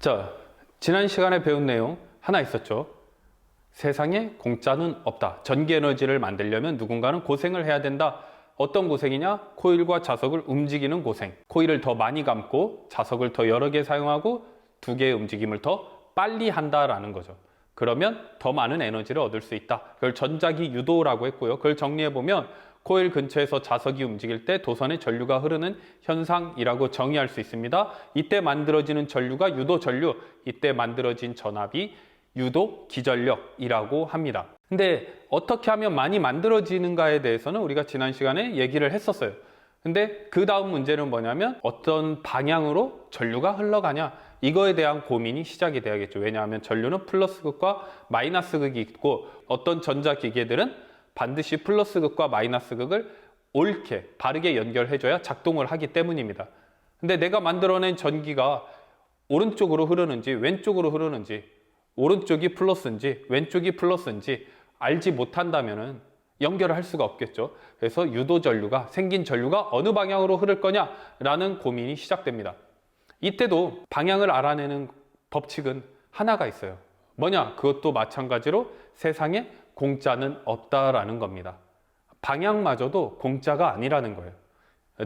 자, 지난 시간에 배운 내용 하나 있었죠. 세상에 공짜는 없다. 전기 에너지를 만들려면 누군가는 고생을 해야 된다. 어떤 고생이냐? 코일과 자석을 움직이는 고생. 코일을 더 많이 감고 자석을 더 여러 개 사용하고 두 개의 움직임을 더 빨리 한다라는 거죠. 그러면 더 많은 에너지를 얻을 수 있다. 그걸 전자기 유도라고 했고요. 그걸 정리해보면 코일 근처에서 자석이 움직일 때 도선에 전류가 흐르는 현상이라고 정의할 수 있습니다. 이때 만들어지는 전류가 유도 전류, 이때 만들어진 전압이 유도 기전력이라고 합니다. 근데 어떻게 하면 많이 만들어지는가에 대해서는 우리가 지난 시간에 얘기를 했었어요. 근데 그 다음 문제는 뭐냐면 어떤 방향으로 전류가 흘러가냐, 이거에 대한 고민이 시작이 돼야겠죠. 왜냐하면 전류는 플러스 극과 마이너스 극이 있고 어떤 전자기계들은 반드시 플러스 극과 마이너스 극을 옳게 바르게 연결해줘야 작동을 하기 때문입니다. 근데 내가 만들어낸 전기가 오른쪽으로 흐르는지 왼쪽으로 흐르는지, 오른쪽이 플러스인지 왼쪽이 플러스인지 알지 못한다면은 연결을 할 수가 없겠죠. 그래서 유도 전류가, 생긴 전류가 어느 방향으로 흐를 거냐라는 고민이 시작됩니다. 이때도 방향을 알아내는 법칙은 하나가 있어요. 뭐냐? 그것도 마찬가지로 세상에 공짜는 없다라는 겁니다. 방향마저도 공짜가 아니라는 거예요.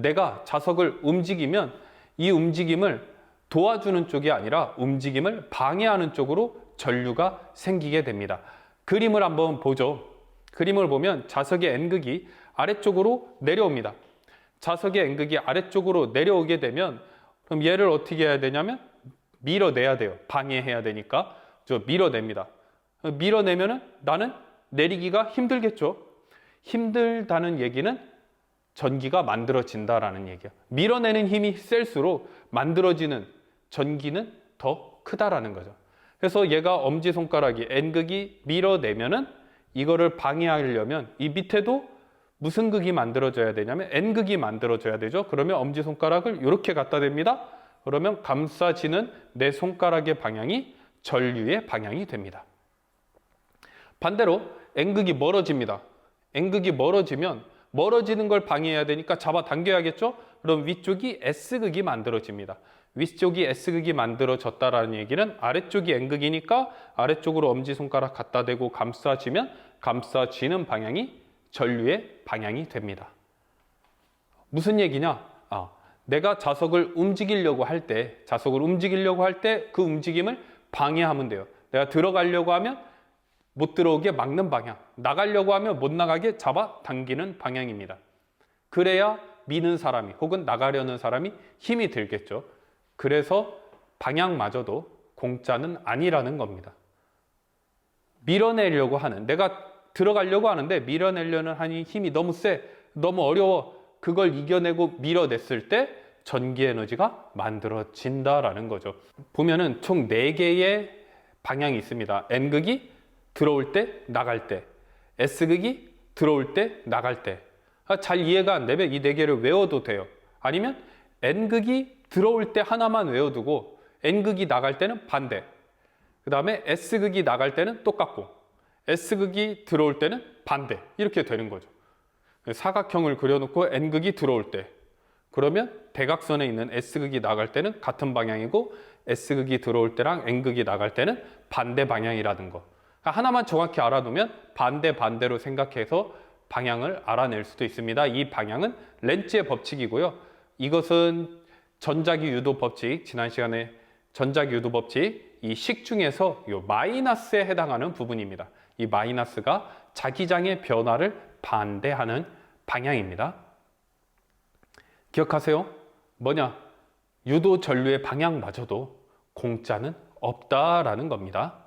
내가 자석을 움직이면 이 움직임을 도와주는 쪽이 아니라 움직임을 방해하는 쪽으로 전류가 생기게 됩니다. 그림을 한번 보죠. 그림을 보면 자석의 N극이 아래쪽으로 내려옵니다. 자석의 N극이 아래쪽으로 내려오게 되면 그럼 얘를 어떻게 해야 되냐면 밀어내야 돼요. 방해해야 되니까 밀어냅니다. 밀어내면은 나는 내리기가 힘들겠죠. 힘들다는 얘기는 전기가 만들어진다라는 얘기야. 밀어내는 힘이 셀수록 만들어지는 전기는 더 크다라는 거죠. 그래서 얘가 엄지손가락이 N극이 밀어내면은 이거를 방해하려면 이 밑에도 무슨 극이 만들어져야 되냐면 N극이 만들어져야 되죠. 그러면 엄지손가락을 이렇게 갖다 댑니다. 그러면 감싸지는 내 손가락의 방향이 전류의 방향이 됩니다. 반대로 N극이 멀어집니다. N극이 멀어지면 멀어지는 걸 방해해야 되니까 잡아당겨야겠죠? 그럼 위쪽이 S극이 만들어집니다. 위쪽이 S극이 만들어졌다라는 얘기는 아래쪽이 N극이니까 아래쪽으로 엄지손가락 갖다 대고 감싸지면 감싸지는 방향이 전류의 방향이 됩니다. 무슨 얘기냐? 내가 자석을 움직이려고 할 때 그 움직임을 방해하면 돼요. 내가 들어가려고 하면 못 들어오게 막는 방향, 나가려고 하면 못 나가게 잡아당기는 방향입니다. 그래야 미는 사람이 혹은 나가려는 사람이 힘이 들겠죠. 그래서 방향마저도 공짜는 아니라는 겁니다. 밀어내려고 하는, 내가 들어가려고 하는데 밀어내려는 하니 힘이 너무 세, 너무 어려워. 그걸 이겨내고 밀어냈을 때 전기 에너지가 만들어진다라는 거죠. 보면은 총 4개의 방향이 있습니다. N극이 들어올 때, 나갈 때, S극이 들어올 때, 나갈 때. 잘 이해가 안 되면 이 4개를 외워도 돼요. 아니면 N극이 들어올 때 하나만 외워두고 N극이 나갈 때는 반대. 그 다음에 S극이 나갈 때는 똑같고 S극이 들어올 때는 반대. 이렇게 되는 거죠. 사각형을 그려놓고 N극이 들어올 때, 그러면 대각선에 있는 S극이 나갈 때는 같은 방향이고 S극이 들어올 때랑 N극이 나갈 때는 반대 방향이라는 거. 하나만 정확히 알아두면 반대로 생각해서 방향을 알아낼 수도 있습니다. 이 방향은 렌츠의 법칙이고요. 이것은 전자기 유도 법칙, 지난 시간에 전자기 유도 법칙, 이 식 중에서 이 마이너스에 해당하는 부분입니다. 이 마이너스가 자기장의 변화를 반대하는 방향입니다. 기억하세요. 뭐냐? 유도 전류의 방향마저도 공짜는 없다라는 겁니다.